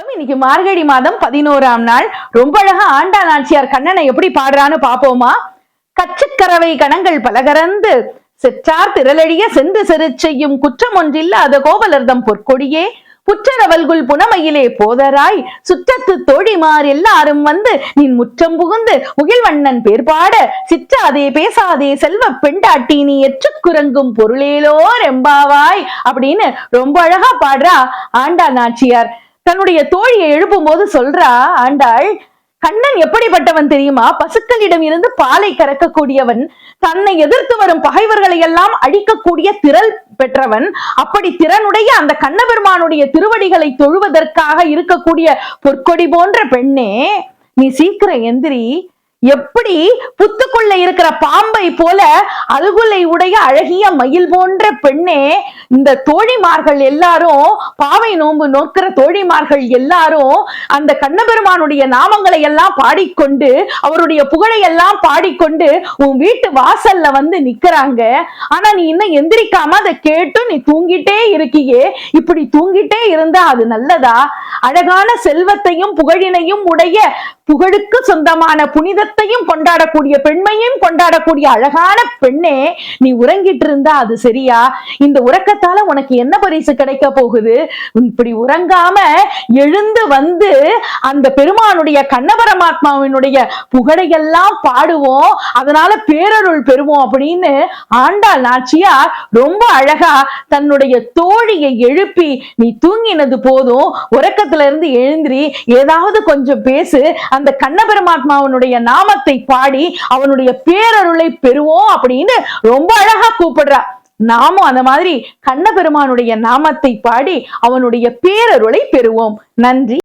இன்னைக்கு மார்கழி மாதம் 11ஆம் நாள். ரொம்ப அழகா ஆண்டாள் நாச்சியார் கண்ணனை எப்படி பாடுறான்னு பாப்போமா? கச்சுக்கரவை கணங்கள் பலகரந்து செற்றார் திரளழிய சென்று செரு செய்யும் குற்றம் ஒன்றில்லாத கோவலர்தம் பொற்கொடியே புற்றரவல்குள் புனமையிலே போதராய் சுற்றத்து தோழிமார் எல்லாரும் வந்து நின் முற்றம் புகுந்து முகில்வண்ணன் பேர்பாட சிற்றாதே பேசாதே செல்வ பெண்டாட்டி நீ எற்றுக்குறங்கும் பொருளேலோர் எம்பாவாய் அப்படின்னு ரொம்ப அழகா பாடுறா ஆண்டாள் நாச்சியார். தன்னுடைய தோழியை எழுப்பும் போது சொல்றா ஆண்டாள், கண்ணன் எப்படிப்பட்டவன் தெரியுமா? பசுக்களிடம் இருந்து பாலை கறக்கக்கூடியவன், தன்னை எதிர்த்து வரும் பகைவர்களை எல்லாம் அழிக்கக்கூடிய திறல் பெற்றவன். அப்படி திறனுடைய அந்த கண்ணபெருமானுடைய திருவடிகளை தொழுவதற்காக இருக்கக்கூடிய பொற்கொடி போன்ற பெண்ணே, நீ சீக்கிரம் எந்திரி. எப்படி புத்துக்குள்ள இருக்கிற பாம்பை போல அல்குலை உடைய அழகிய மயில் போன்ற பெண்ணே, இந்த தோழிமார்கள் எல்லாரும், பாவை நோன்பு நோக்கிற தோழிமார்கள் எல்லாரும் அந்த கண்ணபெருமானுடைய நாமங்களை எல்லாம் பாடிக்கொண்டு அவருடைய புகழை எல்லாம் பாடிக்கொண்டு உன் வீட்டு வாசல்ல வந்து நிக்கிறாங்க. ஆனா நீ இன்னும் எந்திரிக்காம அதை கேட்டு நீ தூங்கிட்டே இருக்கியே. இப்படி தூங்கிட்டே இருந்தா அது நல்லதா? அழகான செல்வத்தையும் புகழினையும் உடைய, புகழுக்கு சொந்தமான புனிதத்தையும் கொண்டாடக்கூடிய, பெண்மையும் கொண்டாடக்கூடிய அழகான பெண்ணே, நீ உறங்கிட்டு இருந்தா அது சரியா? இந்த உறக்கத்தால உனக்கு என்ன பரிசு கிடைக்க போகுது? இப்படி உறங்காம எழுந்து வந்து அந்த பெருமானுடைய கண்ணபரமாத்மாவினுடைய புகழையெல்லாம் பாடுவோம், அதனால பேரருள் பெறுவோம் அப்படின்னு ஆண்டாள் நாச்சியார் ரொம்ப அழகா தன்னுடைய தோழியை எழுப்பி, நீ தூங்கினது போதும், உறக்கத்துல இருந்து எழுந்திரி, ஏதாவது கொஞ்சம் பேசு, அந்த கண்ணபெருமாத்மாவனுடைய நாமத்தை பாடி அவனுடைய பேரருளை பெறுவோம் அப்படின்னு ரொம்ப அழகா கூப்பிடுறா. நாமும் அந்த மாதிரி கண்ணபெருமானுடைய நாமத்தை பாடி அவனுடைய பேரருளை பெறுவோம். நன்றி.